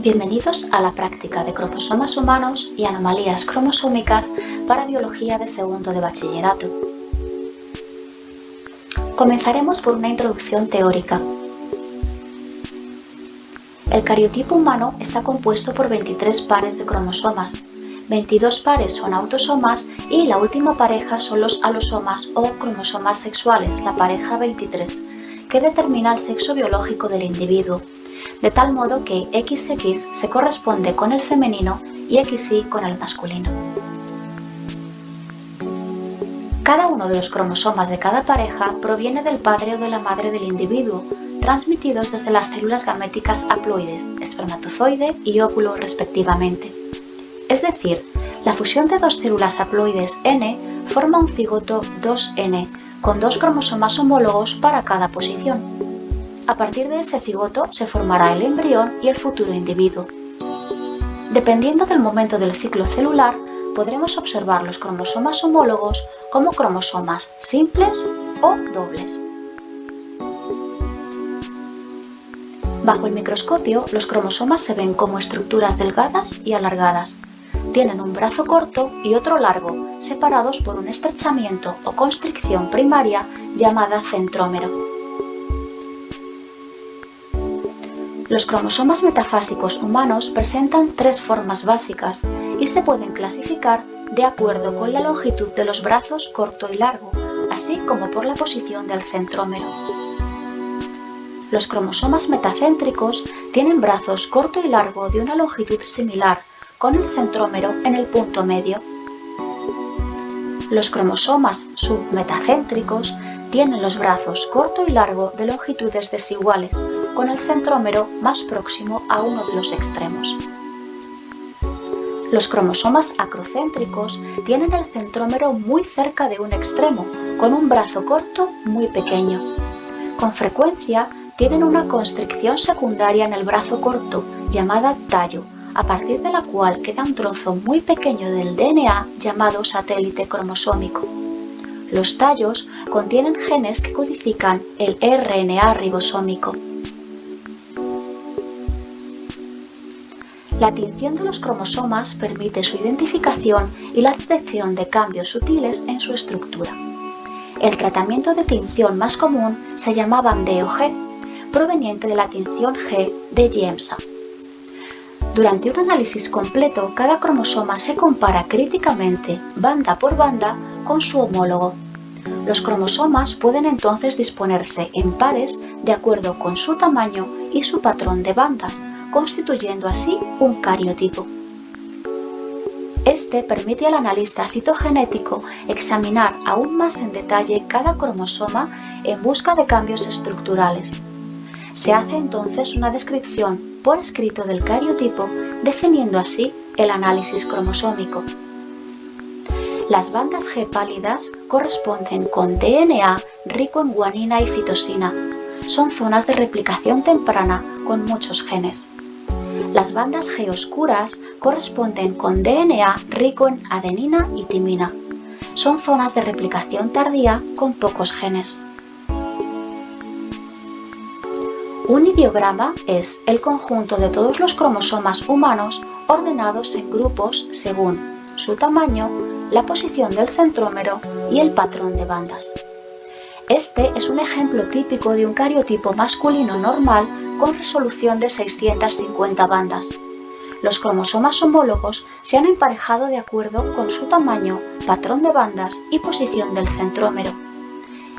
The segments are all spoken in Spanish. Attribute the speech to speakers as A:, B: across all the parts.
A: Bienvenidos a la práctica de cromosomas humanos y anomalías cromosómicas para biología de segundo de bachillerato. Comenzaremos por una introducción teórica. El cariotipo humano está compuesto por 23 pares de cromosomas, 22 pares son autosomas y la última pareja son los alosomas o cromosomas sexuales, la pareja 23, que determina el sexo biológico del individuo, de tal modo que XX se corresponde con el femenino y XY con el masculino. Cada uno de los cromosomas de cada pareja proviene del padre o de la madre del individuo, transmitidos desde las células gaméticas haploides, espermatozoide y óvulo respectivamente. Es decir, la fusión de dos células haploides N forma un cigoto 2N, con dos cromosomas homólogos para cada posición. A partir de ese cigoto se formará el embrión y el futuro individuo. Dependiendo del momento del ciclo celular, podremos observar los cromosomas homólogos como cromosomas simples o dobles. Bajo el microscopio, los cromosomas se ven como estructuras delgadas y alargadas. Tienen un brazo corto y otro largo, separados por un estrechamiento o constricción primaria llamada centrómero. Los cromosomas metafásicos humanos presentan tres formas básicas y se pueden clasificar de acuerdo con la longitud de los brazos corto y largo, así como por la posición del centrómero. Los cromosomas metacéntricos tienen brazos corto y largo de una longitud similar, con el centrómero en el punto medio. Los cromosomas submetacéntricos tienen los brazos corto y largo de longitudes desiguales, con el centrómero más próximo a uno de los extremos. Los cromosomas acrocéntricos tienen el centrómero muy cerca de un extremo, con un brazo corto muy pequeño. Con frecuencia tienen una constricción secundaria en el brazo corto, llamada tallo, a partir de la cual queda un trozo muy pequeño del DNA llamado satélite cromosómico. Los tallos contienen genes que codifican el RNA ribosómico. La tinción de los cromosomas permite su identificación y la detección de cambios sutiles en su estructura. El tratamiento de tinción más común se llama bandeo G, proveniente de la tinción G de Giemsa. Durante un análisis completo, cada cromosoma se compara críticamente, banda por banda, con su homólogo. Los cromosomas pueden entonces disponerse en pares de acuerdo con su tamaño y su patrón de bandas, constituyendo así un cariotipo. Este permite al analista citogenético examinar aún más en detalle cada cromosoma en busca de cambios estructurales. Se hace entonces una descripción por escrito del cariotipo, definiendo así el análisis cromosómico. Las bandas G pálidas corresponden con DNA rico en guanina y citosina. Son zonas de replicación temprana con muchos genes. Las bandas G oscuras corresponden con DNA rico en adenina y timina. Son zonas de replicación tardía con pocos genes. Un ideograma es el conjunto de todos los cromosomas humanos ordenados en grupos según su tamaño, la posición del centrómero y el patrón de bandas. Este es un ejemplo típico de un cariotipo masculino normal con resolución de 650 bandas. Los cromosomas homólogos se han emparejado de acuerdo con su tamaño, patrón de bandas y posición del centrómero.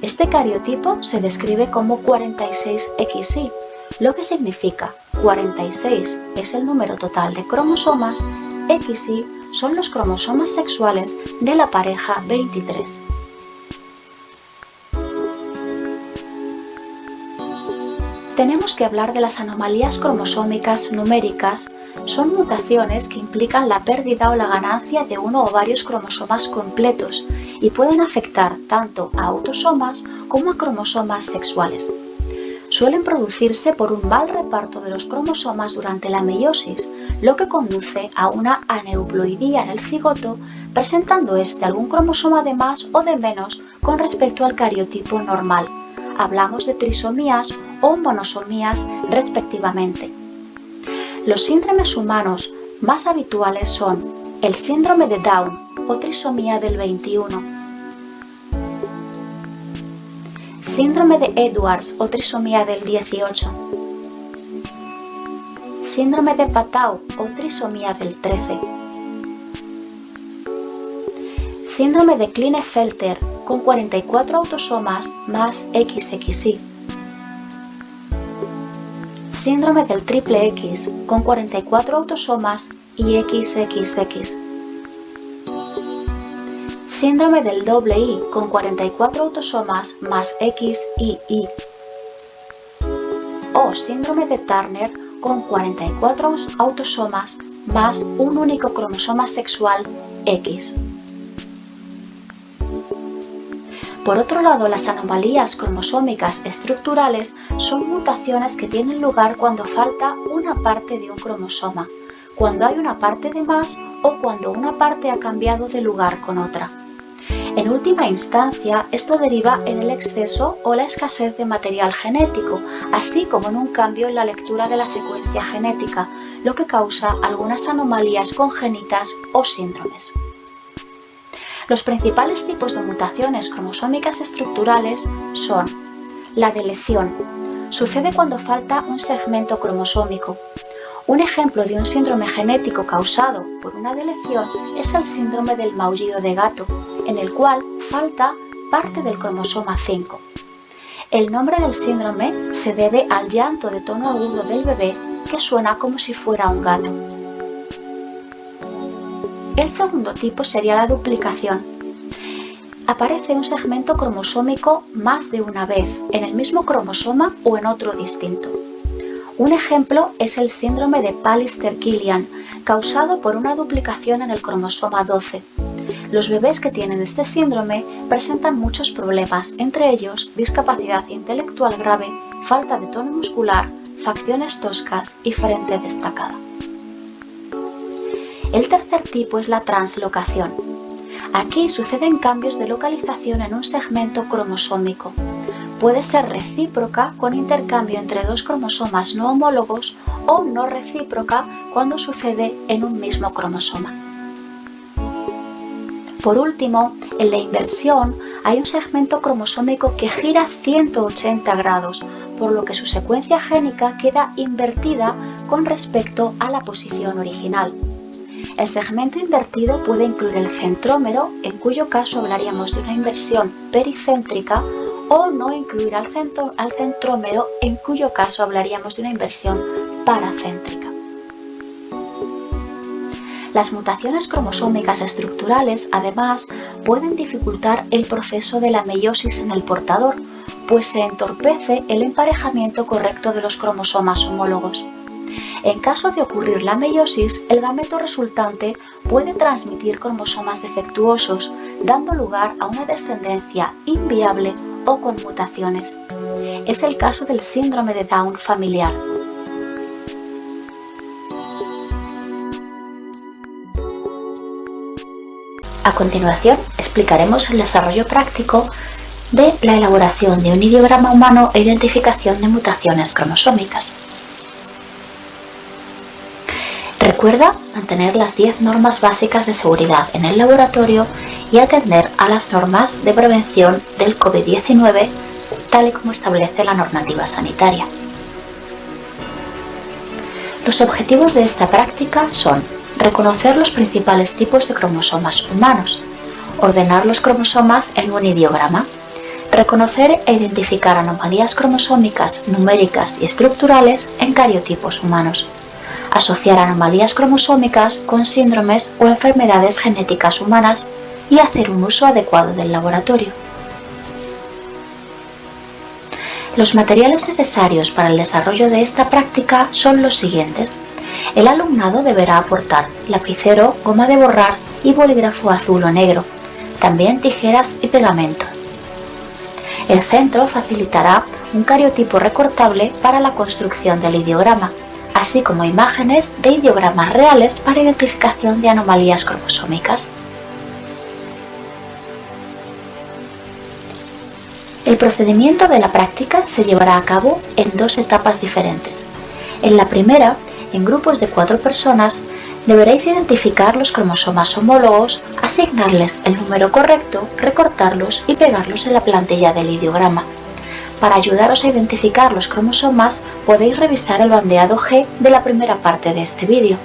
A: Este cariotipo se describe como 46XY, lo que significa 46 es el número total de cromosomas, XY son los cromosomas sexuales de la pareja 23. Tenemos que hablar de las anomalías cromosómicas numéricas. Son mutaciones que implican la pérdida o la ganancia de uno o varios cromosomas completos y pueden afectar tanto a autosomas como a cromosomas sexuales. Suelen producirse por un mal reparto de los cromosomas durante la meiosis, lo que conduce a una aneuploidía en el cigoto, presentando algún cromosoma de más o de menos con respecto al cariotipo normal. Hablamos de trisomías o monosomías respectivamente. Los síndromes humanos más habituales son el síndrome de Down o trisomía del 21, síndrome de Edwards o trisomía del 18, síndrome de Patau o trisomía del 13, síndrome de Klinefelter con 44 autosomas más XXY, síndrome del triple X con 44 autosomas y XXX, síndrome del doble I con 44 autosomas más X y Y, o síndrome de Turner con 44 autosomas más un único cromosoma sexual X. Por otro lado, las anomalías cromosómicas estructurales son mutaciones que tienen lugar cuando falta una parte de un cromosoma, cuando hay una parte de más o cuando una parte ha cambiado de lugar con otra. En última instancia, esto deriva en el exceso o la escasez de material genético, así como en un cambio en la lectura de la secuencia genética, lo que causa algunas anomalías congénitas o síndromes. Los principales tipos de mutaciones cromosómicas estructurales son la deleción. Sucede cuando falta un segmento cromosómico. Un ejemplo de un síndrome genético causado por una deleción es el síndrome del maullido de gato, en el cual falta parte del cromosoma 5. El nombre del síndrome se debe al llanto de tono agudo del bebé que suena como si fuera un gato. El segundo tipo sería la duplicación. Aparece un segmento cromosómico más de una vez, en el mismo cromosoma o en otro distinto. Un ejemplo es el síndrome de Pallister-Killian, causado por una duplicación en el cromosoma 12. Los bebés que tienen este síndrome presentan muchos problemas, entre ellos discapacidad intelectual grave, falta de tono muscular, facciones toscas y frente destacada. El tercer tipo es la translocación. Aquí suceden cambios de localización en un segmento cromosómico. Puede ser recíproca con intercambio entre dos cromosomas no homólogos o no recíproca cuando sucede en un mismo cromosoma. Por último, en la inversión hay un segmento cromosómico que gira 180 grados, por lo que su secuencia génica queda invertida con respecto a la posición original. El segmento invertido puede incluir el centrómero, en cuyo caso hablaríamos de una inversión pericéntrica, o no incluir al centrómero, en cuyo caso hablaríamos de una inversión paracéntrica. Las mutaciones cromosómicas estructurales, además, pueden dificultar el proceso de la meiosis en el portador, pues se entorpece el emparejamiento correcto de los cromosomas homólogos. En caso de ocurrir la meiosis, el gameto resultante puede transmitir cromosomas defectuosos, dando lugar a una descendencia inviable o con mutaciones. Es el caso del síndrome de Down familiar. A continuación, explicaremos el desarrollo práctico de la elaboración de un ideograma humano e identificación de mutaciones cromosómicas. Recuerda mantener las 10 normas básicas de seguridad en el laboratorio y atender a las normas de prevención del COVID-19, tal y como establece la normativa sanitaria. Los objetivos de esta práctica son reconocer los principales tipos de cromosomas humanos, ordenar los cromosomas en un ideograma, reconocer e identificar anomalías cromosómicas, numéricas y estructurales en cariotipos humanos, asociar anomalías cromosómicas con síndromes o enfermedades genéticas humanas y hacer un uso adecuado del laboratorio. Los materiales necesarios para el desarrollo de esta práctica son los siguientes. El alumnado deberá aportar lapicero, goma de borrar y bolígrafo azul o negro, también tijeras y pegamento. El centro facilitará un cariotipo recortable para la construcción del ideograma, así como imágenes de ideogramas reales para identificación de anomalías cromosómicas. El procedimiento de la práctica se llevará a cabo en 2 etapas diferentes. En la primera, En grupos de 4 personas deberéis identificar los cromosomas homólogos, asignarles el número correcto, recortarlos y pegarlos en la plantilla del ideograma. Para ayudaros a identificar los cromosomas podéis revisar el bandeado G de la primera parte de este vídeo.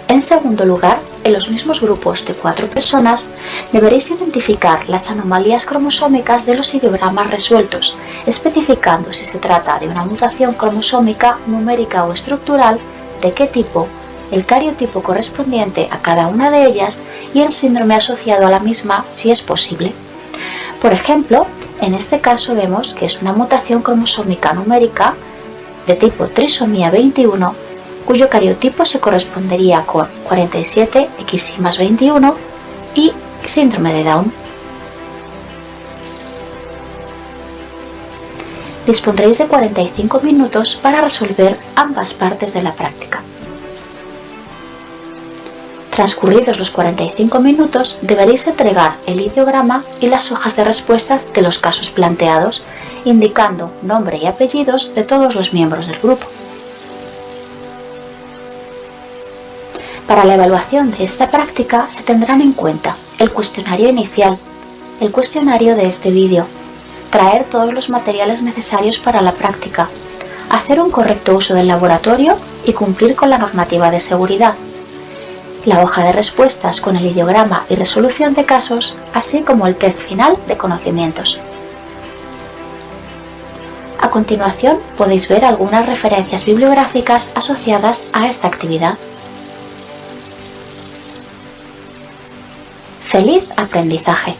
A: En segundo lugar, en los mismos grupos de 4 personas, deberéis identificar las anomalías cromosómicas de los ideogramas resueltos, especificando si se trata de una mutación cromosómica, numérica o estructural, de qué tipo, el cariotipo correspondiente a cada una de ellas y el síndrome asociado a la misma si es posible. Por ejemplo, en este caso vemos que es una mutación cromosómica numérica de tipo trisomía 21, cuyo cariotipo se correspondería con 47XY21 y síndrome de Down. Dispondréis de 45 minutos para resolver ambas partes de la práctica. Transcurridos los 45 minutos, deberéis entregar el ideograma y las hojas de respuestas de los casos planteados, indicando nombre y apellidos de todos los miembros del grupo. Para la evaluación de esta práctica se tendrán en cuenta el cuestionario inicial, el cuestionario de este vídeo, traer todos los materiales necesarios para la práctica, hacer un correcto uso del laboratorio y cumplir con la normativa de seguridad, la hoja de respuestas con el ideograma y resolución de casos, así como el test final de conocimientos. A continuación podéis ver algunas referencias bibliográficas asociadas a esta actividad. ¡Feliz aprendizaje!